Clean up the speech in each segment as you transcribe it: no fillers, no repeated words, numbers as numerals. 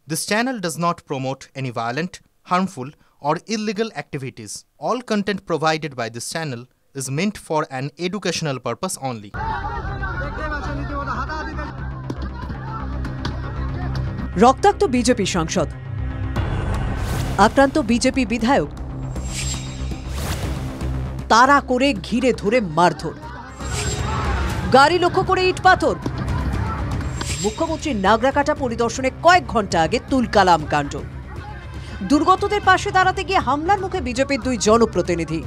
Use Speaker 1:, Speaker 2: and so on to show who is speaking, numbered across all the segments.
Speaker 1: This channel does not promote any violent, harmful, or illegal activities. All content provided by this channel is meant for an educational purpose only.
Speaker 2: রক্তাক্ত BJP সাংসদ, আক্রান্ত BJP বিধায়ক, তাড়া করে ঘিরে ধরে মারধর, গাড়ি লক্ষ্য করে ইট পাথর। মুখ্যমন্ত্রী নাগরাকাটা পরিদর্শনে কয়েক ঘন্টা আগে তুলকালাম কাণ্ড। দুর্গতদের পাশে দাঁড়াতে গিয়ে হামলার মুখে বিজেপির দুই জনপ্রতিনিধি।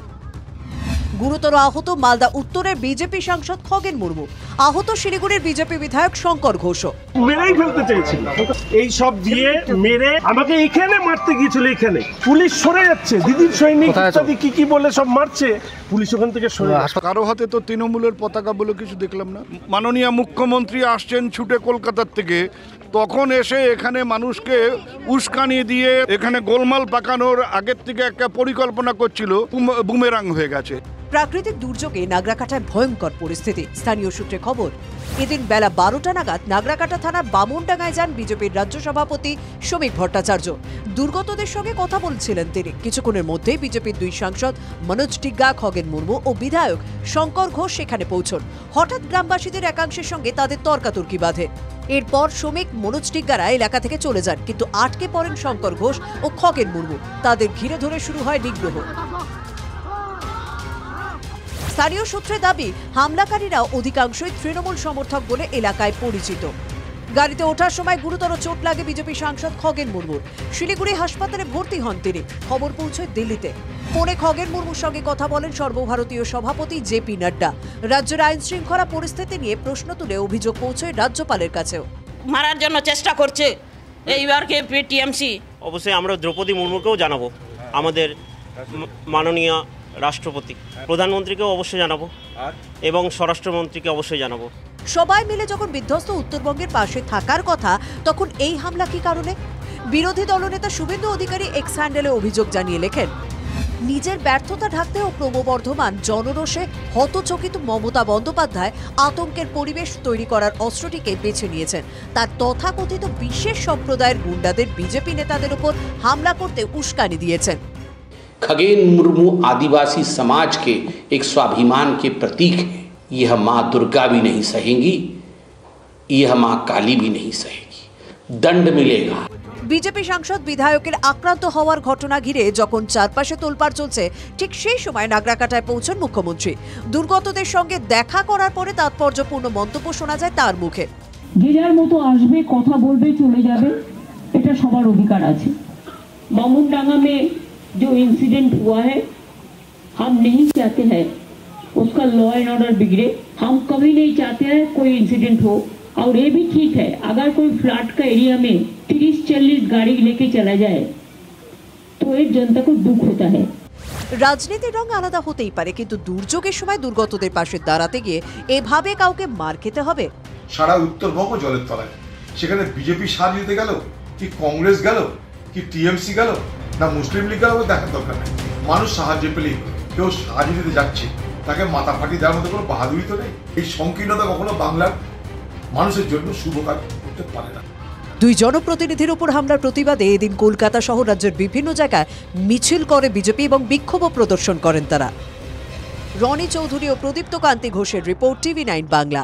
Speaker 2: গুরুতর আহত মালদা উত্তরের বিজেপি সাংসদ খগেন মুর্মু, আহত শিলিগুড়ির বিজেপি বিধায়ক শঙ্কর ঘোষ।
Speaker 3: মেরেই ফেলতে চেয়েছিল, এই সব দিয়ে মেরে আমাকে এখানে মারতে গিয়েছিল। এখানে পুলিশ সরে যাচ্ছে, দিদির সৈনিক ইত্যাদি কি বলে সব মারছে, পুলিশ ওখান থেকে সরে যাচ্ছে।
Speaker 4: কারো হাতে তো তৃণমূলের পতাকা বলে কিছু দেখলাম না। মাননীয় মুখ্যমন্ত্রী আসছেন ছুটে কলকাতার থেকে, তখন এসে এখানে মানুষকে উস্কানি দিয়ে এখানে গোলমাল পাকানোর আগের থেকে একটা পরিকল্পনা করছিল, বুমেরাং হয়ে গেছে।
Speaker 2: প্রাকৃতিক দুর্যোগে নাগরাকাটায় ভয়ঙ্কর পরিস্থিতি। স্থানীয় সূত্রে খবর, এদিন বেলা 12টা নাগাদ নাগরাকাটা থানার বামুনডাঙ্গায় যান বিজেপির রাজ্য সভাপতি শ্রমিক ভট্টাচার্য। দুর্গতদের সঙ্গে কথা বলছিলেন তিনি। কিছুক্ষণের মধ্যেই বিজেপির দুই সাংসদ মনোজ টিগ্গা, খগেন মুর্মু ও বিধায়ক শঙ্কর ঘোষ সেখানে পৌঁছন। হঠাৎ গ্রামবাসীদের একাংশের সঙ্গে তাদের তর্কাতর্কি বাধে। এরপর শ্রমিক মনোজ টিগ্গারা এলাকা থেকে চলে যান, কিন্তু আটকে পড়েন শঙ্কর ঘোষ ও খগেন মুর্মু। তাদের ঘিরে ধরে শুরু হয় নিগ্রহ। স্থানীয় সূত্রে দাবি, হামলাকারীরা অধিকাংশই তৃণমূল সমর্থক বলে এলাকায় পরিচিত। গাড়িতে ওঠার সময় গুরুতর চোট লাগে বিজেপি সাংসদ খগেন মুর্মুর। শিলিগুড়ি হাসপাতালে ভর্তি হন তিনি। খবর পৌঁছয় দিল্লিতে। ফোনে খগেন মুর্মুর সঙ্গে কথা বলেন সর্বভারতীয় সভাপতি জেপি নাড্ডা। রাজ্যের আইন শৃঙ্খলা পরিস্থিতি নিয়ে প্রশ্ন তুলে অভিযোগ পৌঁছয় রাজ্যপালের কাছেও।
Speaker 5: মারার জন্য চেষ্টা করছে এইবারকে টিএমসি।
Speaker 6: অবশ্যই আমরা দ্রৌপদী মুর্মুকেও জানাবো, আমাদের মাননীয় রাষ্ট্রপতি, প্রধানমন্ত্রীকেও অবশ্যই জানাবো এবং স্বরাষ্ট্রমন্ত্রীকে অবশ্যই জানাবো।
Speaker 2: সবাই মিলে যখন বিধ্বস্ত উত্তরবঙ্গের পাশে থাকার কথা, তখন এই হামলা কি কারণে? বিরোধী দলনেতা শুভেন্দু অধিকারী এক্স হ্যান্ডেলে অভিযোগ জানিয়ে লেখেন, নিজের ব্যর্থতা ঢাকতে ও ক্রমবর্ধমান জনরোষে হতচকিত মমতা বন্দ্যোপাধ্যায় আতঙ্কের পরিবেশ তৈরি করার অস্ত্রটিকে বেছে নিয়েছেন। তার তথাকথিত বিশেষ সম্প্রদায়ের গুন্ডাদের বিজেপি নেতাদের উপর হামলা করতে উস্কানি দিয়েছেন।
Speaker 7: खगेन मुर्मू आदिवासी समाज के एक स्वाभिमान के प्रतीक है। यह माँ दुर्गा भी नहीं सहेंगी, यह माँ काली भी नहीं सहेगी। दंड मिलेगा।
Speaker 2: বিজেপি সাংসদ বিধায়কের আক্রান্ত হওয়ার ঘটনা ঘিরে যখন চারপাশে তোলপাড় চলছে, ঠিক সেই সময় নাগরাকাটায় পৌঁছন মুখ্যমন্ত্রী। দুর্গতদের সঙ্গে দেখা করার পরে তাৎপর্যপূর্ণ মন্তব্য শোনা যায় তার মুখে।
Speaker 8: যে যার মতো আসবে, কথা বলবে, চলে যাবে, এটা সবার অধিকার আছে। বামুনডাঙ্গা में जो इंसिडेंट हुआ है, हम नहीं चाहते हैं उसका लॉ एंड ऑर्डर बिगड़े। हम कभी नहीं चाहते हैं कोई इंसिडेंट हो। और ये भी ठीक है, अगर कोई फ्लड का एरिया में 30-40 गाड़ी लेके चला जाए तो एक जनता को दुख होता है।
Speaker 2: রাজনীতির রং আলাদা হতেই পারে, কিন্তু দুর্যোগের সময় দুর্গতদের পাশে দাঁড়াতে গিয়ে এভাবে কাউকে মার খেতে হবে?
Speaker 9: সারা উত্তরবঙ্গ জলের তলায়, সেখানে বিজেপি সাহায্য দিতে গেল কি কংগ্রেস গেল কি টিএমসি গেল না মুসলিম লীগ গেল, দেখার দরকার নেই। মানুষ সাহায্য পেলেই, কেউ সাহায্য দিতে যাচ্ছে, তাকে মাথা ফাটিয়ে দেওয়ার মতো কোনো বাহাদুরি তো নেই। এই সংকীর্ণতা কখনো বাংলার মানুষের জন্য শুভ কাজ করতে পারে না।
Speaker 2: দুই জনপ্রতিনিধির উপর হামলার প্রতিবাদে এদিন কলকাতা সহ রাজ্যের বিভিন্ন জায়গায় মিছিল করে বিজেপি এবং বিক্ষোভ প্রদর্শন করেন তারা। রনি চৌধুরী ও প্রদীপ্ত কান্তি ঘোষের রিপোর্ট, TV9 বাংলা।